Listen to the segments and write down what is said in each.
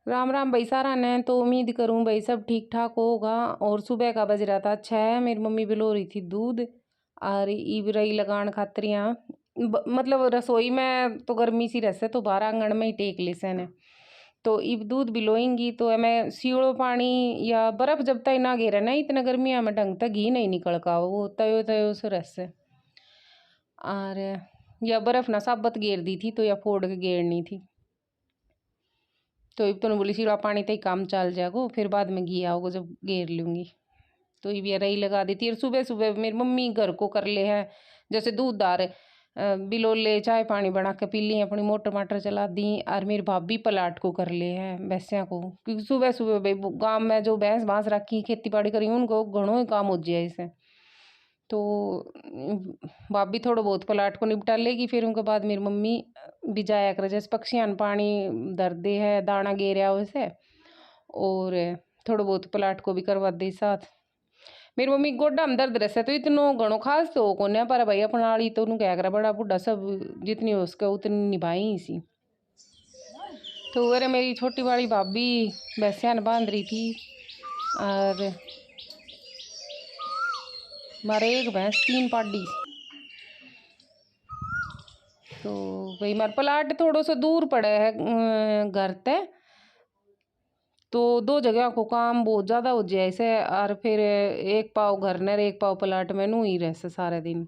राम राम भाई सारा ने। तो उम्मीद करूं भाई सब ठीक ठाक होगा। और सुबह का बज रहा था 6। मेरी मम्मी बिलो रही थी दूध और ईब रही लगान खातरियाँ। मतलब रसोई में तो गर्मी सी रहसे तो बाहर आंगन में ही टेक ले से ने। तो ईब दूध बिलोएंगी तो मैं सीवड़ो पानी या बर्फ जब तक ना घेरे ना इतना गर्मियाँ में ढंग तक घी नहीं निकल का वो तयो तयो से रहसे। और या बर्फ ना साबत घेर दी थी तो या फोड़ के घेरनी थी। तो इब तो बोली सीड़ा पानी तक काम चल जाएगो फिर बाद में घी आओगे जब घेर लूँगी। तो ये रही लगा देती। और सुबह सुबह मेरी मम्मी घर को कर ले है जैसे दूध दार बिलो ले चाय पानी बना के पी ली अपनी मोटर माटर चला दी। और मेरी भाभी पलाट को कर ले है भैंसिया को क्योंकि सुबह सुबह भाई गाँव में जो भैंस भांस रखी खेती बाड़ी करी उनको घणों ही काम हो जाए इसे। तो भाभी थोड़ा बहुत पलाट को निपटा लेगी फिर उनके बाद मेरी मम्मी भी जाया करे जैसे पक्षियां पानी दर दे है दाना गेरिया वैसे। और थोड़ा बहुत पलाट को भी करवा दे साथ। मेरी मम्मी गोड्डा में दर्द रहता तो इतनो घणो खास तो कोने पर भाई अपना आली तो उन्होंने क्या करा बड़ा बुढ़ा सब जितनी हो उसका उतनी निभाई ही सी। तो अरे मेरी छोटी वाली भाभी भैंसिया बांध रही थी और मारे एक भैंस 3 पाडी। तो भाई मार प्लाट थोड़ा सा दूर पड़े है घर ते। तो 2 जगह को काम बहुत ज़्यादा हो जाए ऐसे। और फिर एक पाव घर ने एक पाव प्लाट में नू ही रहसे सारे दिन।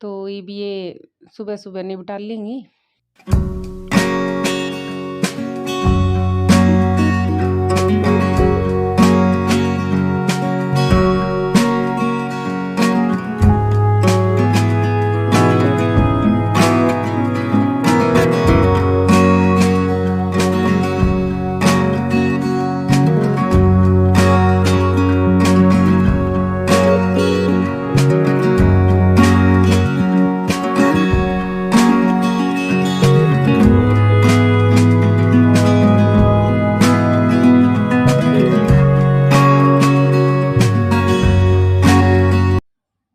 तो ये भी ये सुबह सुबह निपटा लेंगी।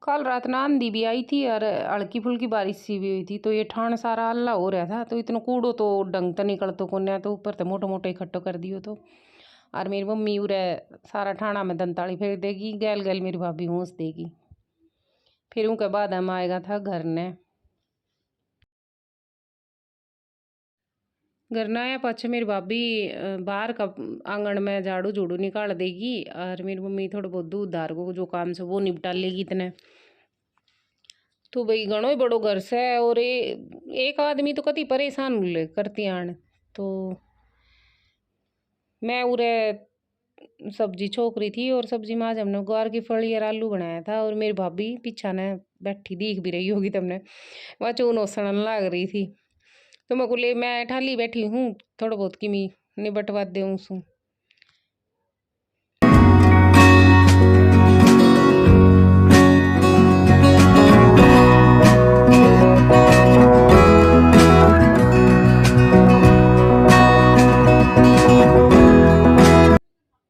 कल रात ना आंधी भी आई थी और हल्की फुल्की बारिश सी भी हुई थी। तो ये ठाण सारा हल्ला हो रहा था तो इतना कूड़ो तो डंग तो निकल तो कोन्या तो ऊपर तो मोटो मोटो इकट्ठो कर दियो। तो और मेरी मम्मी उरे सारा ठाणा में दंताली फेर देगी गैल गैल मेरी भाभी हंस देगी। फिर उनके बाद हम आएगा था घर ने। घर न आया पाछे मेरी भाभी बाहर का आंगन में झाड़ू झूड़ू निकाल देगी और मेरी मम्मी थोड़ा बहुत दूध दार को जो काम से वो निपटा लेगी इतने। तो भाई घणो ही बड़ो घर से और एक आदमी तो कति परेशान करती आन। तो मैं उरे सब्जी छोक रही थी और सब्जी में आज हमने ग्वार की फली और आलू बनाया था। और मेरी भाभी पीछा ने बैठी दिख भी रही होगी तुमने वह चून ओसण लाग रही थी। तो मैं बोले मैं ठाली बैठी हूँ थोड़ा बहुत किमी निबटवा दूँ सू।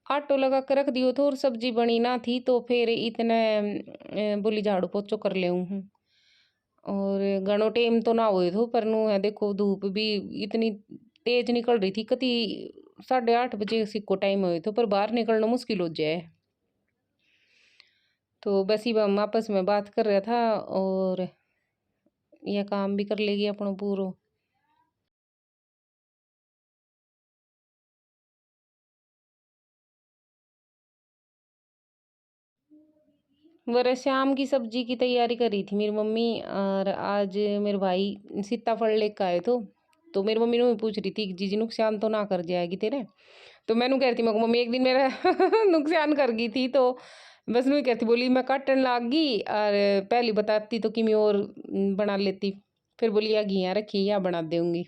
आटो लगा कर रख दियो तो और सब्जी बनी ना थी तो फिर इतने बोली झाड़ू पोछो कर ले हूँ। और घणो टेम तो ना हुए थो पर नु है देखो धूप भी इतनी तेज निकल रही थी कति 8:30 बजे सिक्को टाइम हुए तो पर बाहर निकलना मुश्किल हो जाए। तो बस ही हम आपस में बात कर रहा था और यह काम भी कर लेगी अपनो पूरो। वरे शाम की सब्जी की तैयारी कर रही थी मेरी मम्मी। और आज मेरे भाई सीताफल लेकर आए तो मेरी मम्मी ने पूछ रही थी कि जीजी नुकसान तो ना कर जाएगी तेरे। तो मैंने कह रही थी मैं मम्मी एक दिन मेरा नुकसान कर गई थी तो बस नहीं कहती बोली मैं काटन लाग गई और पहली बताती तो किमी और बना लेती। फिर बोली या घिया रखी या बना दूंगी।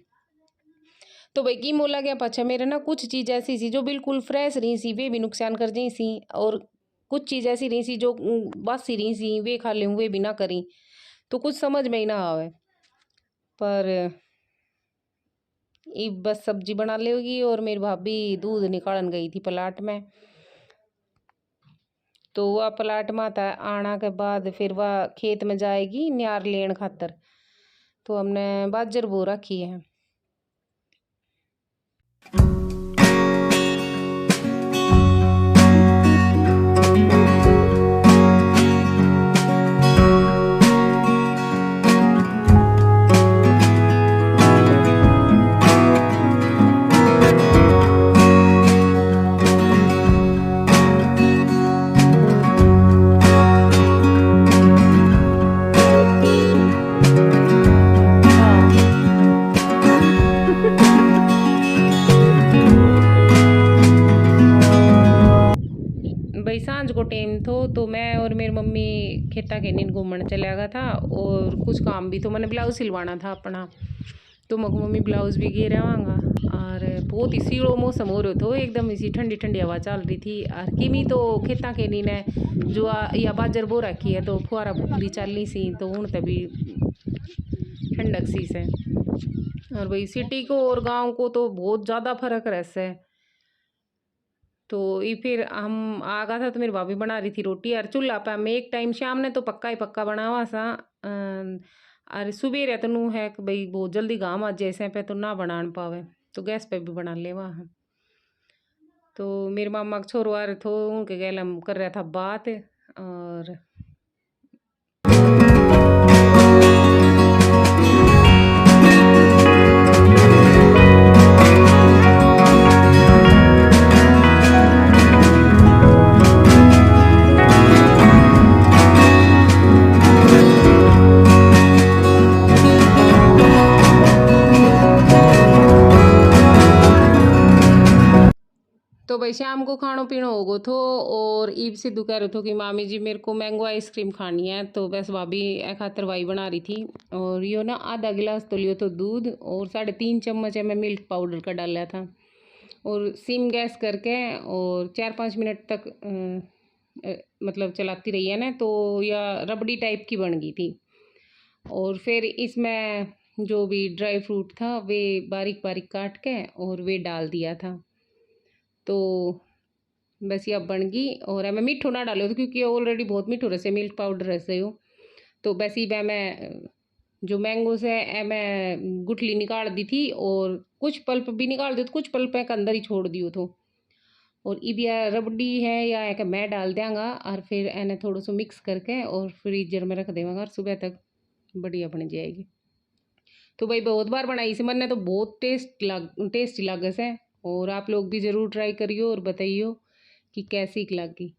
तो भाई की मोला गया पाछा मेरे ना कुछ चीज़ ऐसी सी जो बिल्कुल फ्रेश रही सी वे भी नुकसान कर जाई सी। और कुछ चीज़ ऐसी रही सी जो बासी रही सी वे खा ले वे भी ना करी। तो कुछ समझ में ही ना आवे। पर ये बस सब्जी बना लेगी और मेरी भाभी दूध निकालन गई थी प्लाट में। तो वह प्लाट में आता आना के बाद फिर वह खेत में जाएगी न्यार लेन खातर। तो हमने बाजर बो रखी है। चला गया था और कुछ काम भी, तो मैंने ब्लाउज सिलवाना था अपना, तो मम्मी ब्लाउज भी गे रहा और बहुत ही सीड़ो मौसम हो रहा था एकदम, इसी ठंडी ठंडी हवा चल रही थी। और किमी तो खेता के नी ने जो या बाजर बो रखी है तो फुहारा बुकली चल रही सी, तो हूँ तभी ठंडक सी से। और भाई सिटी को और गांव को तो बहुत ज़्यादा फर्क रहता है। तो ये फिर हम आ गया था तो मेरी भाभी बना रही थी रोटी, और चूल्हा पे हम एक टाइम शाम ने तो पक्का ही पक्का बना हुआ सा। और सुबह रहते नू है कि भाई बहुत जल्दी गाँव आ जैसे पे तो ना बना पावे, तो गैस पे भी बना ले वहाँ। तो मेरे मामा के छोरो आ रहे थे, उनके गैल हम कर रहा था बात। और तो भाई शाम को खानो पीनो हो गो थो, और ईब सिद्धू कह रहे थे कि मामी जी मेरे को मैंगो आइसक्रीम खानी है, तो बस भाभी ए खातर वाई बना रही थी। और यो ना आधा गिलास तो लियो तो दूध, और 3.5 चम्मच है मैं मिल्क पाउडर का डाला था, और सिम गैस करके और 4-5 मिनट तक मतलब चलाती रही है ना, तो या रबड़ी टाइप की बन गई थी। और फिर इसमें जो भी ड्राई फ्रूट था वे बारीक बारीक काट के और वे डाल दिया था। तो बस ये अब बन गई। और मैं मीठो ना डालो तो क्योंकि ऑलरेडी बहुत मीठो रसे मिल्क पाउडर रसे हो, तो बस ही मैं जो मैंगो से मैं गुठली निकाल दी थी, और कुछ पल्प भी निकाल दी, तो कुछ पल्प के अंदर ही छोड़ दियो तो। और इब या रबड़ी है या है कि मैं डाल देंगा, और फिर इन्हें थोड़ा सा मिक्स करके और फ्रीजर में रख देंगे, और सुबह तक बढ़िया बन जाएगी। तो भाई बहुत बार बनाई इसे मैंने, तो बहुत टेस्टी लगे से। और आप लोग भी ज़रूर ट्राई करियो और बताइयो कि कैसी लगी।